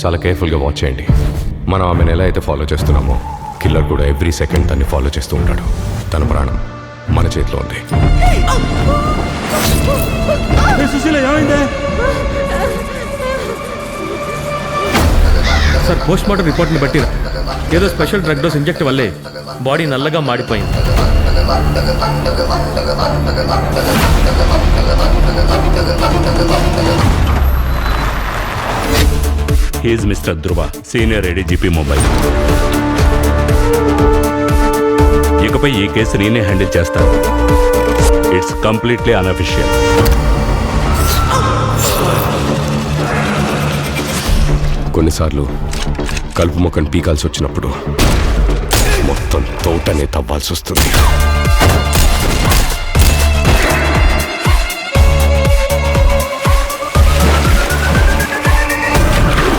చాలా కేర్ఫుల్గా వాచ్ చేయండి. మనం ఆమెను ఎలా అయితే ఫాలో చేస్తున్నామో కిల్లర్ కూడా ఎవ్రీ సెకండ్ తన్ని ఫాలో చేస్తూ ఉంటాడు. తన ప్రాణం మన చేతిలో ఉంది. సార్, పోస్ట్ మార్టం రిపోర్ట్ని బట్టి ఏదో స్పెషల్ డ్రగ్ డోస్ ఇంజెక్ట్ వల్లే బాడీ నల్లగా మాడిపోయింది. హీజ్ మిస్టర్ ధ్రువ, సీనియర్ ఏడీజీపీ ముంబై. ఇకపై ఈ కేసు నేనే హ్యాండిల్ చేస్తాను. It's completely unofficial. కొన్నిసార్లు కలుపు మొక్కను పీకాల్సి వచ్చినప్పుడు మొత్తం తోటనే తవ్వాల్సి వస్తుంది.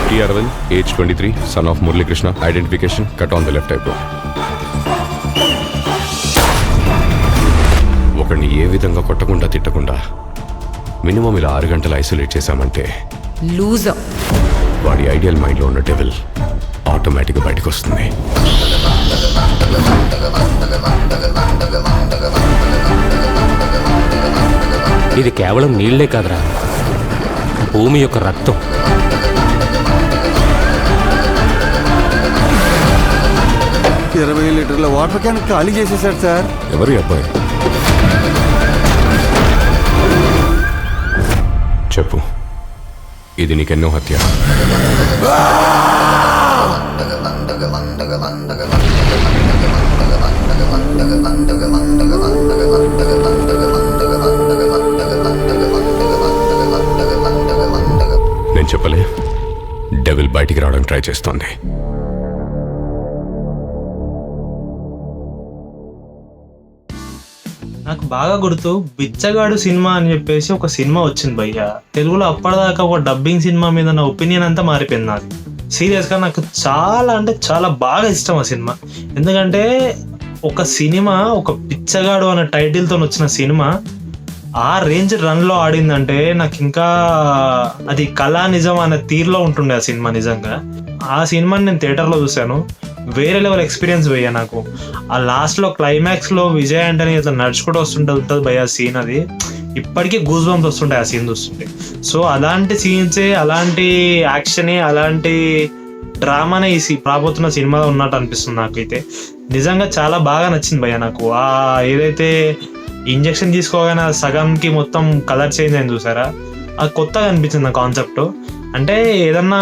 T. Arvind, age 23, son of Murali Krishna. Identification cut on the left eyebrow. ఒకడిని ఏ విధంగా కొట్టకుండా తిట్టకుండా మినిమం ఇలా 6 గంటలు ఐసోలేట్ చేశామంటే లూజర్ వాడి ఐడియల్ మైండ్లో ఉన్న డెవిల్ ఆటోమేటిక్గా బయటకు వస్తుంది. ఇది కేవలం నీళ్లే కాదురా, భూమి యొక్క రక్తం. ఇరవై లీటర్ల వాటర్ క్యాన్ ఖాళీ చేసేసాడు సార్. ఎవరి అబ్బాయి? చెప్పు, ఇది నీకెన్నో హత్య? నేను చెప్పలే, డెవిల్ బయటికి రావడానికి ట్రై చేస్తోంది. నాకు బాగా గుర్తు బిచ్చగాడు సినిమా అని చెప్పేసి ఒక సినిమా వచ్చింది భయ్య తెలుగులో. అప్పటిదాకా ఒక డబ్బింగ్ సినిమా మీద నా ఒపీనియన్ అంతా మారిపోయింది నాది. సీరియస్గా నాకు చాలా అంటే చాలా బాగా ఇష్టం ఆ సినిమా. ఎందుకంటే ఒక సినిమా, ఒక బిచ్చగాడు అనే టైటిల్తో వచ్చిన సినిమా ఆ రేంజ్ రన్లో ఆడిందంటే నాకు ఇంకా అది కళా నిజం అనే తీరులో ఉంటుండే ఆ సినిమా. నిజంగా ఆ సినిమాని నేను థియేటర్లో చూశాను. వేరే లెవెల్ ఎక్స్పీరియన్స్ భయ్యా నాకు. ఆ లాస్ట్లో క్లైమాక్స్లో విజయ్ ఆంటనీ ఇట్లా నడుచుకుంటూ ఉంటుంది భయ్యా సీన్. అది ఇప్పటికీ గూస్ బంప్స్ వస్తుంటాయి ఆ సీన్ చూస్తుంటే. సో అలాంటి సీన్సే, అలాంటి యాక్షనే, అలాంటి డ్రామానే ఈ రాబోతున్న సినిమాలో ఉన్నట్టు అనిపిస్తుంది నాకైతే. నిజంగా చాలా బాగా నచ్చింది భయ్యా నాకు. ఆ ఏదైతే ఇంజెక్షన్ తీసుకోగానే సగంకి మొత్తం కలర్ చేంజ్ అయింది చూసారా, అది కొత్తగా అనిపించింది నా కాన్సెప్ట్. అంటే ఏదన్నా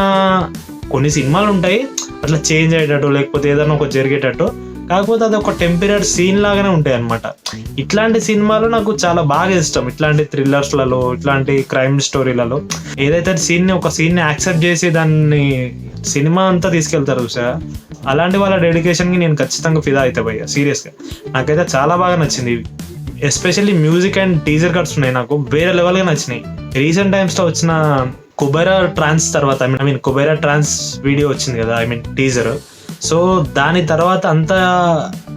కొన్ని సినిమాలు ఉంటాయి అట్లా చేంజ్ అయ్యేటట్టు, లేకపోతే ఏదైనా ఒక జరిగేటట్టు, కాకపోతే అది ఒక టెంపరీ సీన్ లాగానే ఉంటాయి అనమాట. ఇట్లాంటి సినిమాలు నాకు చాలా బాగా ఇష్టం. ఇట్లాంటి థ్రిల్లర్స్లలో, ఇట్లాంటి క్రైమ్ స్టోరీలలో ఏదైతే ఒక సీన్ని యాక్సెప్ట్ చేసి దాన్ని సినిమా అంతా తీసుకెళ్తారు చూసా, అలాంటి వాళ్ళ డెడికేషన్కి నేను ఖచ్చితంగా ఫిదా అవుతా భయ్యా. సీరియస్గా నాకైతే చాలా బాగా నచ్చింది. Especially music and teaser cuts ఉన్నాయి నాకు వేరే లెవెల్గా నచ్చినాయి. రీసెంట్ టైమ్స్లో వచ్చిన కుబేరా ట్రాన్స్ తర్వాత కుబేరా ట్రాన్స్ వీడియో వచ్చింది కదా, టీజర్. సో దాని తర్వాత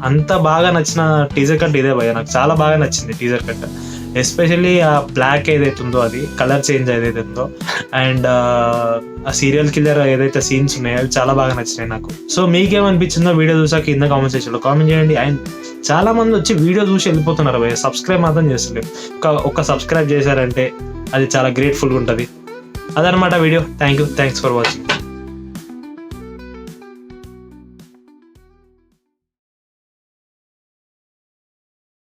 అంత బాగా నచ్చిన టీజర్ కట్ ఇదే భయ్యా. నాకు చాలా బాగా నచ్చింది టీజర్ కట్. ఎస్పెషల్లీ ఆ బ్లాక్ ఏదైతే ఉందో, అది కలర్ చేంజ్ ఏదైతే ఉందో, అండ్ ఆ సీరియల్ కిల్లర్ ఏదైతే సీన్స్ ఉన్నాయో అవి చాలా బాగా నచ్చినాయి నాకు. సో మీకేమనిపించిందో వీడియో చూసాక కింద కామెంట్ సెక్షన్లో కామెంట్ చేయండి. అండ్ చాలా మంది వచ్చి వీడియో చూసి వెళ్ళిపోతున్నారు భయ్యా, సబ్స్క్రైబ్ మాత్రం చేస్తలేరు. ఒక సబ్స్క్రైబ్ చేశారంటే అది చాలా గ్రేట్ఫుల్గా ఉంటుంది. అదనమాట వీడియో. Thanks for watching.